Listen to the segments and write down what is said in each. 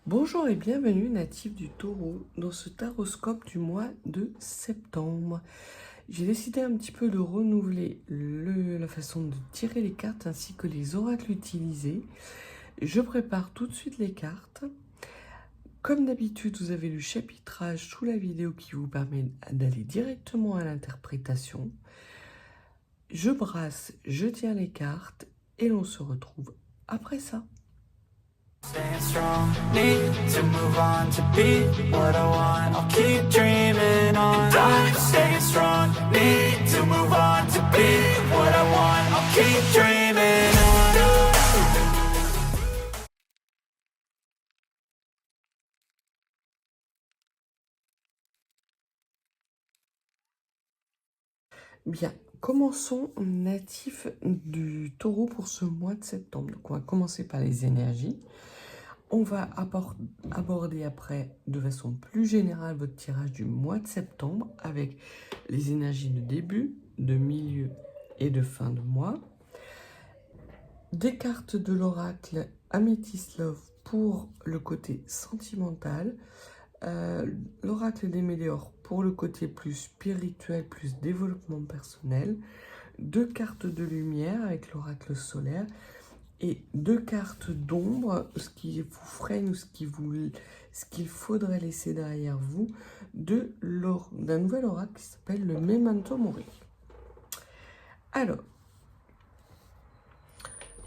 Bonjour et bienvenue natif du Taureau dans ce taroscope du mois de septembre. J'ai décidé un petit peu de renouveler la façon de tirer les cartes ainsi que les oracles utilisés. Je prépare tout de suite les cartes. Comme d'habitude, vous avez le chapitrage sous la vidéo qui vous permet d'aller directement à l'interprétation. Je brasse, je tire les cartes et l'on se retrouve après ça. Staying strong, need to move on to be what I want. I'll keep dreaming on. And I'm staying strong, need to move on to be what I want. I'll keep dreaming on. Bien, commençons natif du Taureau pour ce mois de septembre. Donc on va commencer par les énergies. On va aborder après de façon plus générale votre tirage du mois de septembre avec les énergies de début, de milieu et de fin de mois. Des cartes de l'oracle Amethyst Love pour le côté sentimental. L'oracle des météores pour le côté plus spirituel, plus développement personnel. 2 cartes de lumière avec l'oracle solaire. Et 2 cartes d'ombre, ce qui vous freine ou ce qu'il faudrait laisser derrière vous, d'un nouvel oracle qui s'appelle le Memento Mori. Alors,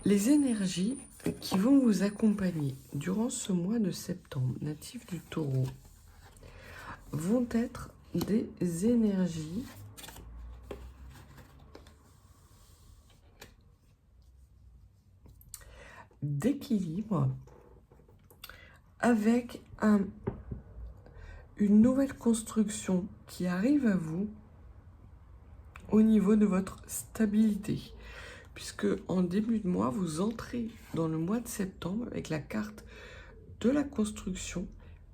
les énergies qui vont vous accompagner durant ce mois de septembre, natif du Taureau, vont être des énergies d'équilibre avec une nouvelle construction qui arrive à vous au niveau de votre stabilité. Puisque en début de mois, vous entrez dans le mois de septembre avec la carte de la construction,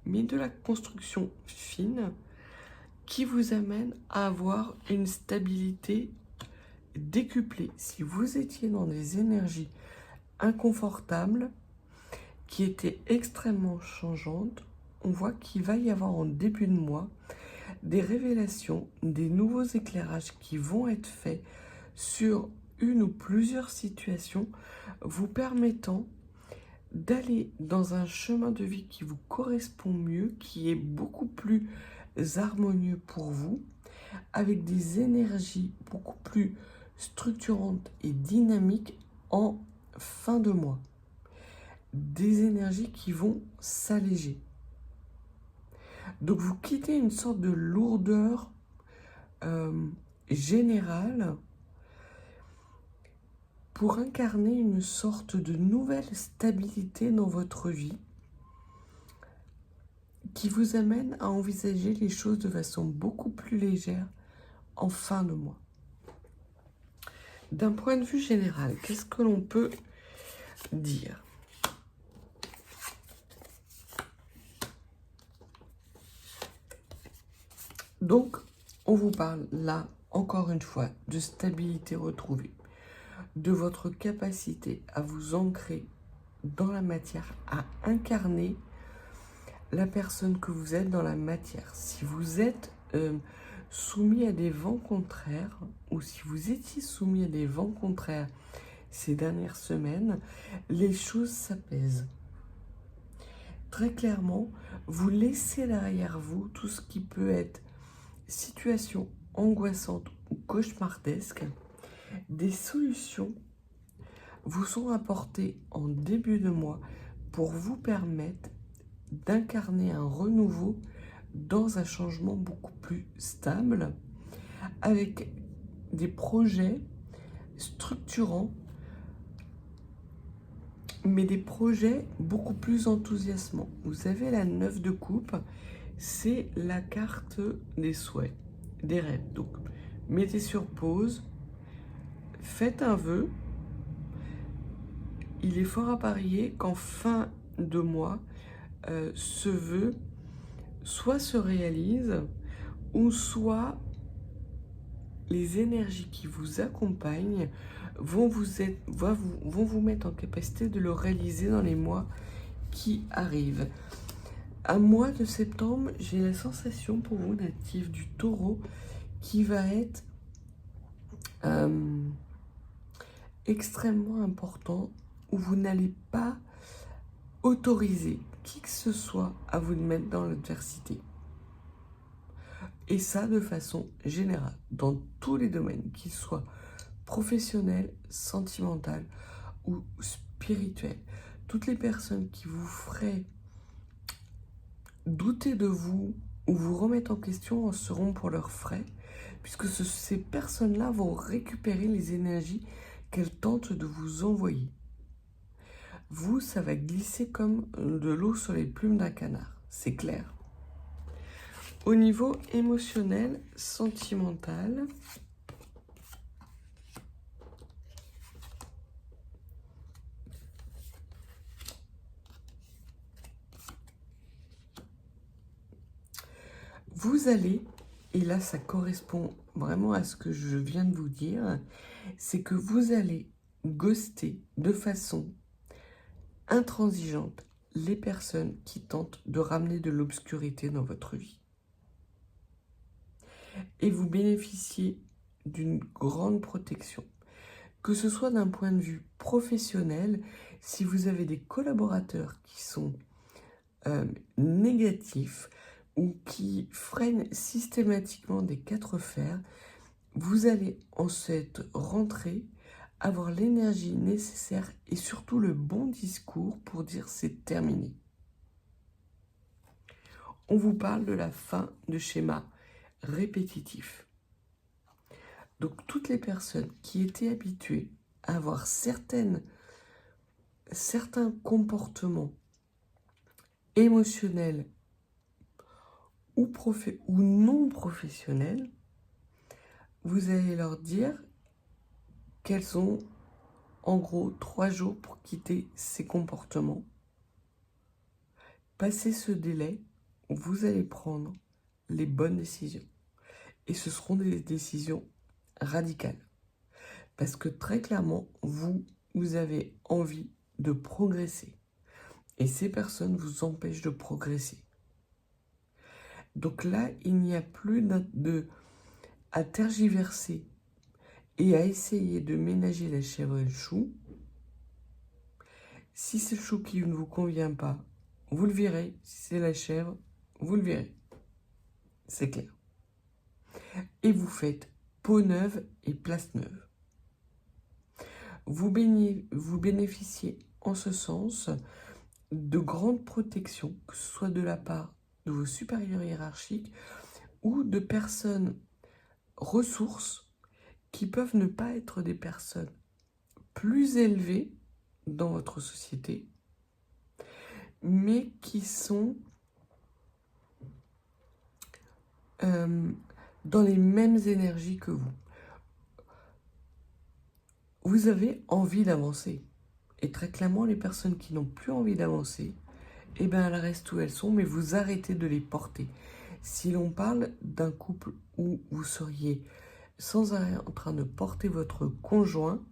mais de la construction fine, qui vous amène à avoir une stabilité décuplée. Si vous étiez dans des énergies inconfortables, qui étaient extrêmement changeantes, on voit qu'il va y avoir en début de mois des révélations, des nouveaux éclairages qui vont être faits sur une ou plusieurs situations, vous permettant d'aller dans un chemin de vie qui vous correspond mieux, qui est beaucoup plus harmonieux pour vous, avec des énergies beaucoup plus structurantes et dynamiques en fin de mois. Des énergies qui vont s'alléger. Donc vous quittez une sorte de lourdeur générale pour incarner une sorte de nouvelle stabilité dans votre vie qui vous amène à envisager les choses de façon beaucoup plus légère en fin de mois. D'un point de vue général, qu'est-ce que l'on peut dire ? Donc, on vous parle là, encore une fois, de stabilité retrouvée, de votre capacité à vous ancrer dans la matière, à incarner la personne que vous êtes dans la matière. Si vous êtes soumis à des vents contraires, ou si vous étiez soumis à des vents contraires ces dernières semaines, les choses s'apaisent. Très clairement, vous laissez derrière vous tout ce qui peut être situation angoissante ou cauchemardesque. Des solutions vous sont apportées en début de mois pour vous permettre d'incarner un renouveau dans un changement beaucoup plus stable, avec des projets structurants, mais des projets beaucoup plus enthousiasmants. Vous avez la 9 de coupe, c'est la carte des souhaits, des rêves. Donc, mettez sur pause, faites un vœu. Il est fort à parier qu'en fin de mois, ce vœu soit se réalise, ou soit les énergies qui vous vont vous mettre en capacité de le réaliser dans les mois qui arrive. Un mois de septembre, j'ai la sensation pour vous, natifs du Taureau, qui va être extrêmement important, où vous n'allez pas autoriser qui que ce soit à vous mettre dans l'adversité. Et ça de façon générale, dans tous les domaines, qu'ils soient professionnels, sentimentaux ou spirituels. Toutes les personnes qui vous feraient douter de vous ou vous remettre en question en seront pour leurs frais, puisque ces personnes-là vont récupérer les énergies qu'elles tentent de vous envoyer. Vous, ça va glisser comme de l'eau sur les plumes d'un canard, c'est clair. Au niveau émotionnel, sentimental, vous allez, et là ça correspond vraiment à ce que je viens de vous dire, c'est que vous allez ghoster de façon intransigeante les personnes qui tentent de ramener de l'obscurité dans votre vie. Et vous bénéficiez d'une grande protection. Que ce soit d'un point de vue professionnel, si vous avez des collaborateurs qui sont négatifs ou qui freinent systématiquement des quatre fers, vous allez en cette rentrée avoir l'énergie nécessaire et surtout le bon discours pour dire c'est terminé. On vous parle de la fin de schémas répétitifs. Donc toutes les personnes qui étaient habituées à avoir certains comportements émotionnels ou non professionnels, vous allez leur dire qu'elles ont en gros 3 jours pour quitter ces comportements. Passé ce délai, vous allez prendre les bonnes décisions. Et ce seront des décisions radicales. Parce que très clairement, vous avez envie de progresser. Et ces personnes vous empêchent de progresser. Donc là, il n'y a plus à tergiverser et à essayer de ménager la chèvre et le chou. Si c'est le chou qui ne vous convient pas, vous le virez. Si c'est la chèvre, vous le virez. C'est clair. Et vous faites peau neuve et place neuve. Vous bénéficiez en ce sens de grandes protections, que ce soit de la part de vos supérieurs hiérarchiques ou de personnes ressources qui peuvent ne pas être des personnes plus élevées dans votre société, mais qui sont dans les mêmes énergies que vous. Vous avez envie d'avancer. Et très clairement, les personnes qui n'ont plus envie d'avancer, eh bien, elles restent où elles sont, mais vous arrêtez de les porter. Si l'on parle d'un couple où vous seriez sans arrêt en train de porter votre conjoint,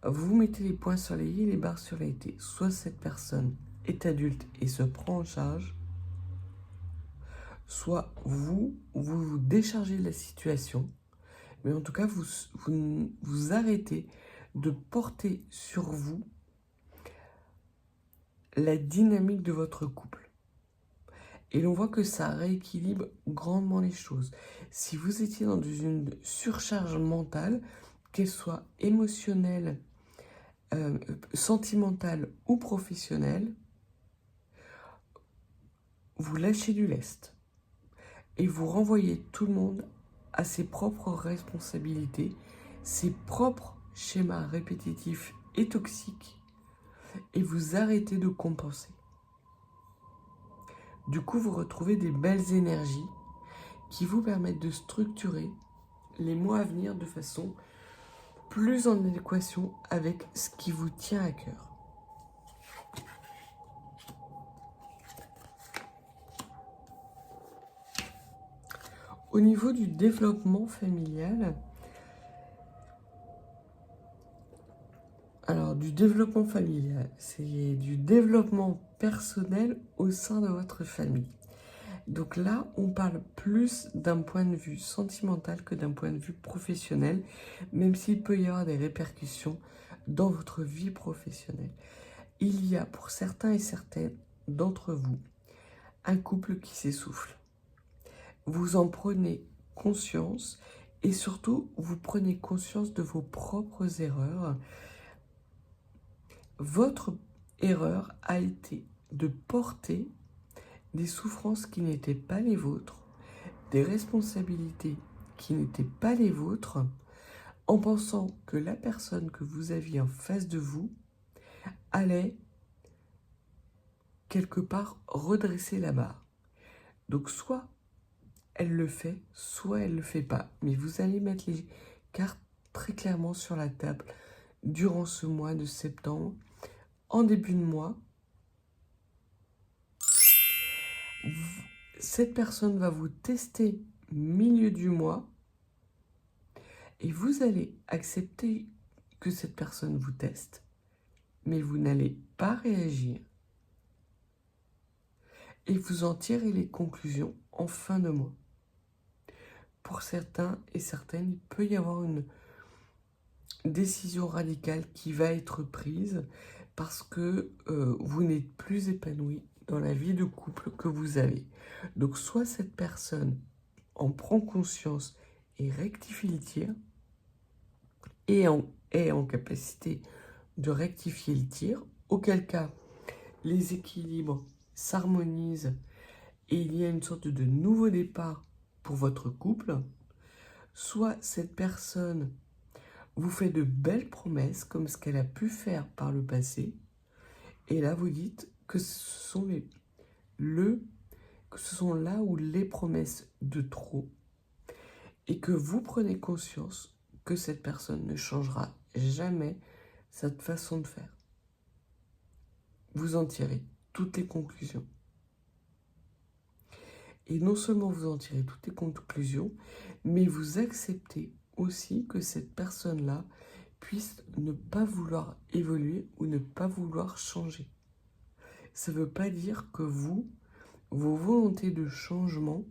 vous mettez les points sur les i et les barres sur les t. Soit cette personne est adulte et se prend en charge, soit vous déchargez de la situation, mais en tout cas, vous arrêtez de porter sur vous la dynamique de votre couple. Et l'on voit que ça rééquilibre grandement les choses. Si vous étiez dans une surcharge mentale, qu'elle soit émotionnelle, sentimentale ou professionnelle, vous lâchez du lest et vous renvoyez tout le monde à ses propres responsabilités, ses propres schémas répétitifs et toxiques, et vous arrêtez de compenser. Du coup, vous retrouvez des belles énergies qui vous permettent de structurer les mois à venir de façon plus en adéquation avec ce qui vous tient à cœur. Au niveau du développement familial, alors du du développement familial, c'est du développement personnel au sein de votre famille. Donc là, on parle plus d'un point de vue sentimental que d'un point de vue professionnel, même s'il peut y avoir des répercussions dans votre vie professionnelle. Il y a pour certains et certaines d'entre vous un couple qui s'essouffle. Vous en prenez conscience et surtout, vous prenez conscience de vos propres erreurs. Votre erreur a été de porter des souffrances qui n'étaient pas les vôtres, des responsabilités qui n'étaient pas les vôtres, en pensant que la personne que vous aviez en face de vous allait quelque part redresser la barre. Donc soit elle le fait, soit elle ne le fait pas. Mais vous allez mettre les cartes très clairement sur la table durant ce mois de septembre. En début de mois, cette personne va vous tester milieu du mois et vous allez accepter que cette personne vous teste, mais vous n'allez pas réagir. Et vous en tirez les conclusions en fin de mois. Pour certains et certaines, il peut y avoir une décision radicale qui va être prise parce que vous n'êtes plus épanoui dans la vie de couple que vous avez. Donc soit cette personne en prend conscience et rectifie le tir et est en capacité de rectifier le tir, auquel cas les équilibres s'harmonisent et il y a une sorte de nouveau départ pour votre couple. Soit cette personne vous fait de belles promesses comme ce qu'elle a pu faire par le passé et là vous dites que ce sont là où les promesses de trop et que vous prenez conscience que cette personne ne changera jamais cette façon de faire. Vous en tirez toutes les conclusions. Et non seulement vous en tirez toutes les conclusions, mais vous acceptez aussi que cette personne-là puisse ne pas vouloir évoluer ou ne pas vouloir changer. Ça ne veut pas dire que vos volontés de changement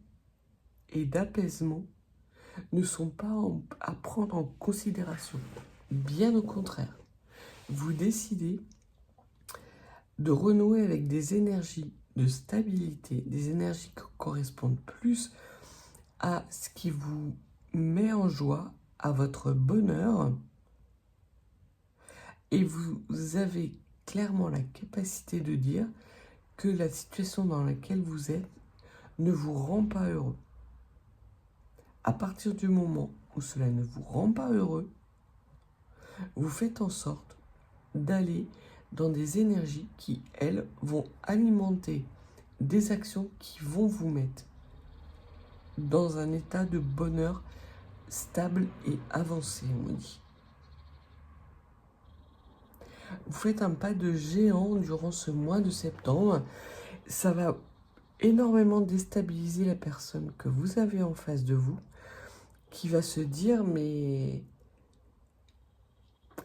et d'apaisement ne sont pas à prendre en considération. Bien au contraire, vous décidez de renouer avec des énergies de stabilité, des énergies qui correspondent plus à ce qui vous met en joie, à votre bonheur, et vous avez clairement la capacité de dire que la situation dans laquelle vous êtes ne vous rend pas heureux. À partir du moment où cela ne vous rend pas heureux, vous faites en sorte d'aller dans des énergies qui, elles, vont alimenter des actions qui vont vous mettre dans un état de bonheur stable et avancé, on dit. Vous faites un pas de géant durant ce mois de septembre. Ça va énormément déstabiliser la personne que vous avez en face de vous, qui va se dire, mais...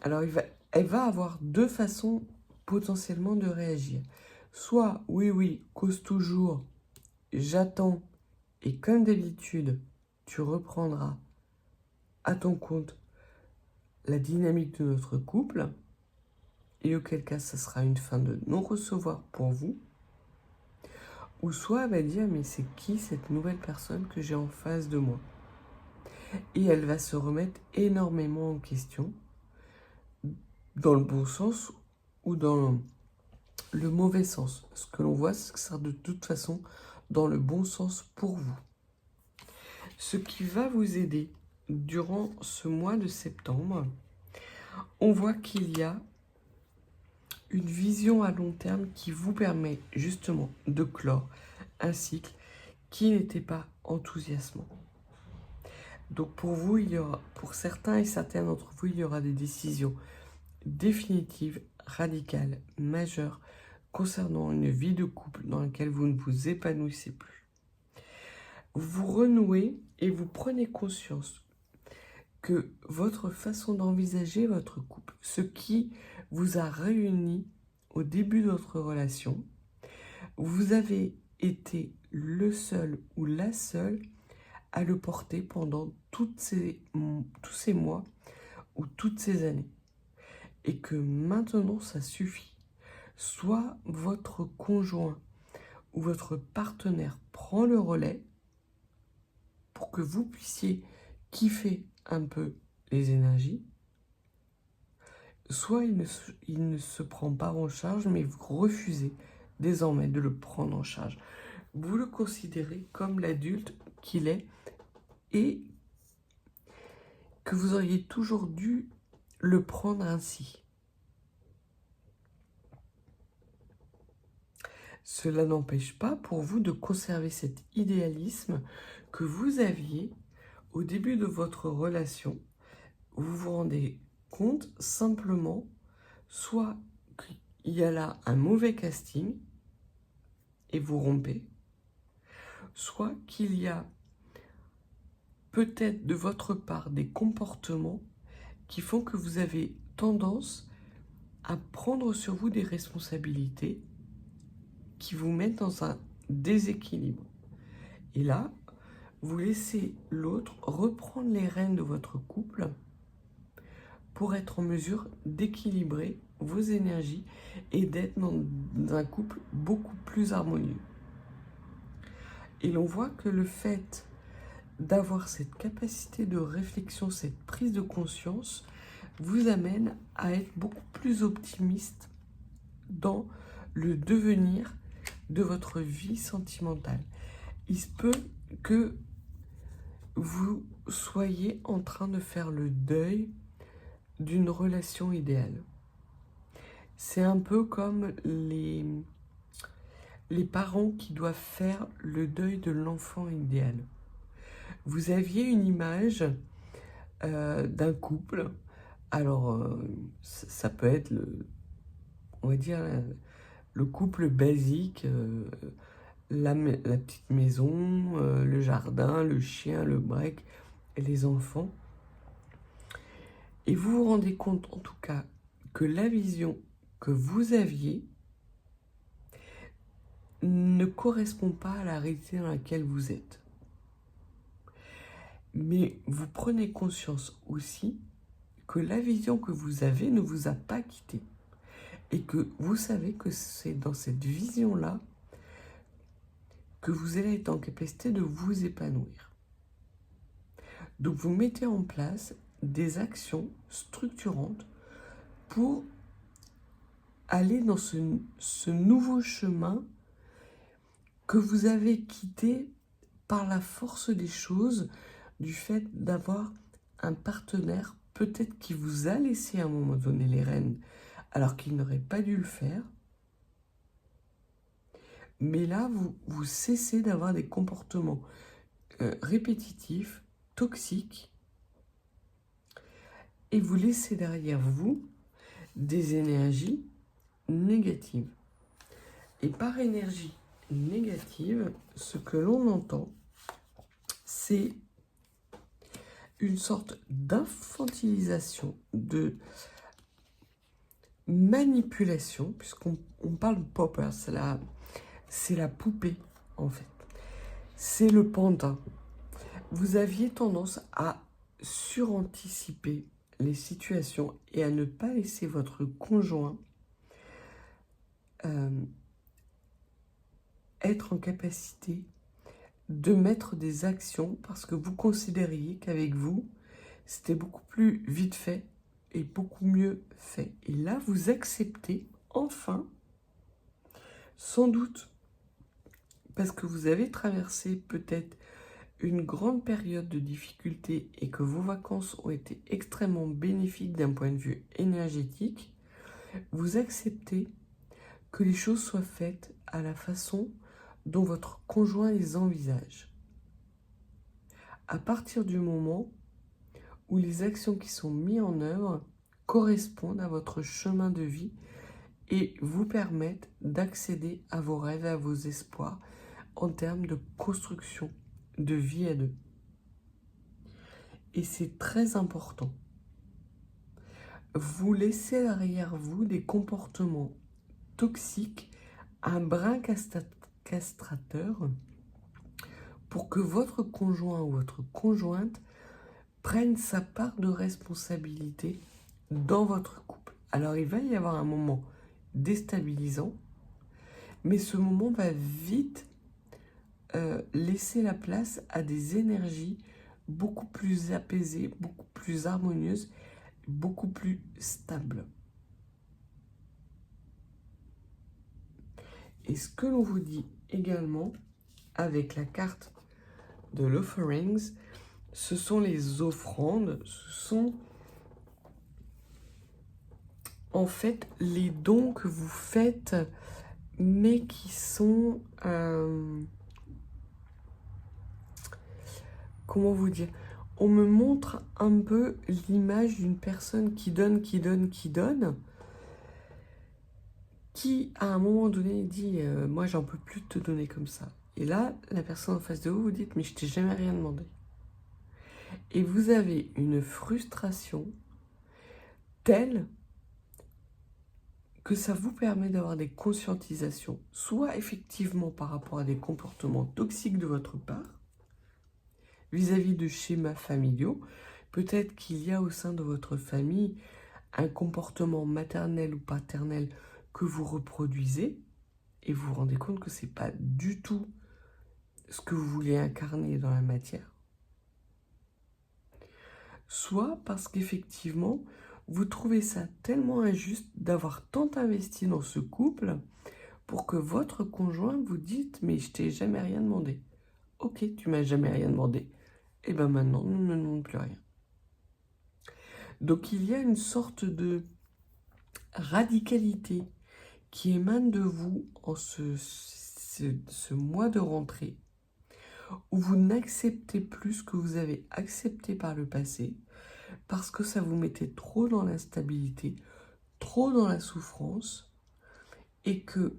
Alors, elle va avoir deux façons potentiellement de réagir. Soit, oui, cause toujours, j'attends, et comme d'habitude, tu reprendras à ton compte la dynamique de notre couple, et auquel cas, ça sera une fin de non-recevoir pour vous. Ou soit, elle va dire, mais c'est qui cette nouvelle personne que j'ai en face de moi? Et elle va se remettre énormément en question, dans le bon sens ou dans le mauvais sens. Ce que l'on voit, c'est que ça sera de toute façon dans le bon sens pour vous. Ce qui va vous aider durant ce mois de septembre, on voit qu'il y a une vision à long terme qui vous permet justement de clore un cycle qui n'était pas enthousiasmant. Donc pour vous, pour certains et certaines d'entre vous, il y aura des décisions définitives, radicales, majeures concernant une vie de couple dans laquelle vous ne vous épanouissez plus. Vous renouez et vous prenez conscience que votre façon d'envisager votre couple, ce qui vous a réuni au début de votre relation, vous avez été le seul ou la seule à le porter pendant tous ces mois ou toutes ces années. Et que maintenant, ça suffit. Soit votre conjoint ou votre partenaire prend le relais pour que vous puissiez kiffer un peu les énergies, soit il ne se prend pas en charge, mais vous refusez désormais de le prendre en charge. Vous le considérez comme l'adulte qu'il est et que vous auriez toujours dû le prendre ainsi. Cela n'empêche pas pour vous de conserver cet idéalisme que vous aviez au début de votre relation. Vous vous rendez compte simplement soit qu'il y a là un mauvais casting et vous rompez, soit qu'il y a peut-être de votre part des comportements qui font que vous avez tendance à prendre sur vous des responsabilités qui vous mettent dans un déséquilibre. Et là, vous laissez l'autre reprendre les rênes de votre couple pour être en mesure d'équilibrer vos énergies et d'être dans un couple beaucoup plus harmonieux. Et l'on voit que le fait d'avoir cette capacité de réflexion, cette prise de conscience, vous amène à être beaucoup plus optimiste dans le devenir de votre vie sentimentale. Il se peut que vous soyez en train de faire le deuil d'une relation idéale. C'est un peu comme les parents qui doivent faire le deuil de l'enfant idéal. Vous aviez une image d'un couple. Alors, ça peut être on va dire, le couple basique, la petite maison, le jardin, le chien, le break et les enfants. Et vous vous rendez compte, en tout cas, que la vision que vous aviez ne correspond pas à la réalité dans laquelle vous êtes. Mais vous prenez conscience aussi que la vision que vous avez ne vous a pas quitté. Et que vous savez que c'est dans cette vision-là que vous allez être en capacité de vous épanouir. Donc vous mettez en place des actions structurantes pour aller dans ce nouveau chemin que vous avez quitté par la force des choses, du fait d'avoir un partenaire peut-être qui vous a laissé à un moment donné les rênes alors qu'il n'aurait pas dû le faire. Mais là, vous cessez d'avoir des comportements répétitifs, toxiques, et vous laissez derrière vous des énergies négatives. Et par énergie négative, ce que l'on entend, c'est une sorte d'infantilisation, de manipulation, puisqu'on parle de popper, c'est la poupée en fait. C'est le pantin. Vous aviez tendance à suranticiper les situations et à ne pas laisser votre conjoint être en capacité de mettre des actions parce que vous considériez qu'avec vous, c'était beaucoup plus vite fait et beaucoup mieux fait. Et là, vous acceptez enfin, sans doute, parce que vous avez traversé peut-être une grande période de difficulté et que vos vacances ont été extrêmement bénéfiques d'un point de vue énergétique, vous acceptez que les choses soient faites à la façon dont votre conjoint les envisage. À partir du moment où les actions qui sont mises en œuvre correspondent à votre chemin de vie et vous permettent d'accéder à vos rêves et à vos espoirs en termes de construction de vie à deux. et c'est très important. Vous laissez derrière vous des comportements toxiques, un brin castrateur, pour que votre conjoint ou votre conjointe prenne sa part de responsabilité dans votre couple. Alors il va y avoir un moment déstabilisant, mais ce moment va vite laisser la place à des énergies beaucoup plus apaisées, beaucoup plus harmonieuses, beaucoup plus stables. Et ce que l'on vous dit également avec la carte de l'offerings, ce sont les offrandes, ce sont en fait les dons que vous faites, mais qui sont... comment vous dire? On me montre un peu l'image d'une personne qui donne, qui à un moment donné dit moi j'en peux plus de te donner comme ça. Et là, la personne en face de vous, vous dites mais je t'ai jamais rien demandé. Et vous avez une frustration telle que ça vous permet d'avoir des conscientisations, soit effectivement par rapport à des comportements toxiques de votre part, vis-à-vis de schémas familiaux. Peut-être qu'il y a au sein de votre famille un comportement maternel ou paternel que vous reproduisez et vous vous rendez compte que ce n'est pas du tout ce que vous voulez incarner dans la matière. Soit parce qu'effectivement, vous trouvez ça tellement injuste d'avoir tant investi dans ce couple pour que votre conjoint vous dise « mais je t'ai jamais rien demandé ». Ok, tu m'as jamais rien demandé. Et bien maintenant, nous ne me demandons plus rien. Donc il y a une sorte de radicalité qui émane de vous en ce mois de rentrée, où vous n'acceptez plus ce que vous avez accepté par le passé, parce que ça vous mettait trop dans l'instabilité, trop dans la souffrance, et que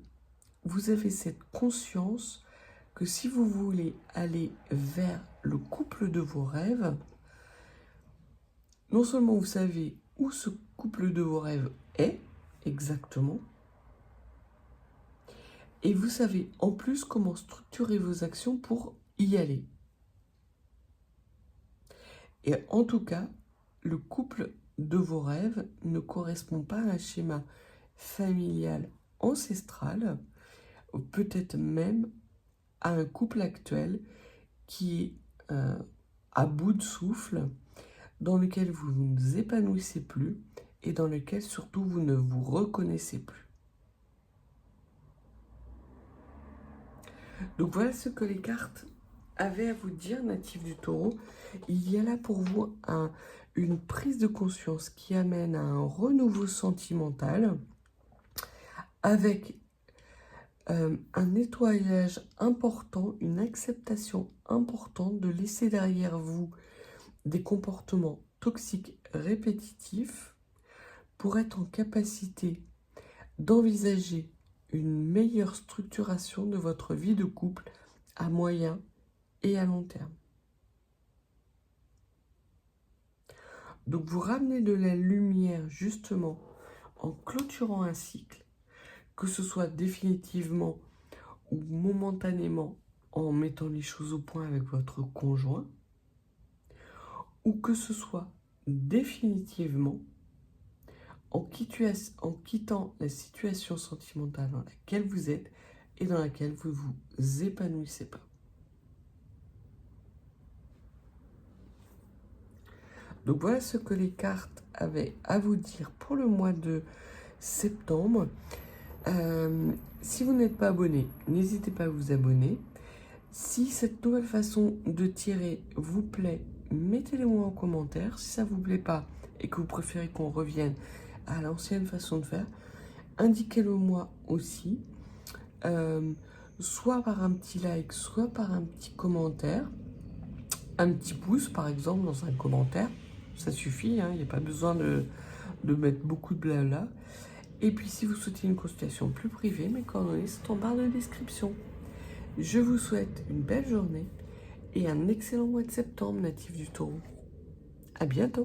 vous avez cette conscience que si vous voulez aller vers le couple de vos rêves, non seulement vous savez où ce couple de vos rêves est exactement, et vous savez en plus comment structurer vos actions pour y aller. Et en tout cas, le couple de vos rêves ne correspond pas à un schéma familial ancestral, peut-être même à un couple actuel qui est à bout de souffle, dans lequel vous ne vous épanouissez plus et dans lequel surtout vous ne vous reconnaissez plus. Donc voilà ce que les cartes avaient à vous dire, natifs du Taureau. Il y a là pour vous une prise de conscience qui amène à un renouveau sentimental avec un nettoyage important, une acceptation importante de laisser derrière vous des comportements toxiques répétitifs pour être en capacité d'envisager une meilleure structuration de votre vie de couple à moyen et à long terme. Donc vous ramenez de la lumière justement en clôturant un cycle, que ce soit définitivement ou momentanément en mettant les choses au point avec votre conjoint, ou que ce soit définitivement en quittant la situation sentimentale dans laquelle vous êtes et dans laquelle vous ne vous épanouissez pas. Donc voilà ce que les cartes avaient à vous dire pour le mois de septembre. Si vous n'êtes pas abonné, n'hésitez pas à vous abonner. Si cette nouvelle façon de tirer vous plaît, mettez-les-moi en commentaire. Si ça ne vous plaît pas et que vous préférez qu'on revienne à l'ancienne façon de faire, indiquez-le moi aussi, soit par un petit like, soit par un petit commentaire, un petit pouce par exemple dans un commentaire, ça suffit, hein, il n'y a pas besoin de mettre beaucoup de blabla. Et puis si vous souhaitez une consultation plus privée, mes coordonnées sont en barre de description. Je vous souhaite une belle journée et un excellent mois de septembre, natif du Taureau. À bientôt.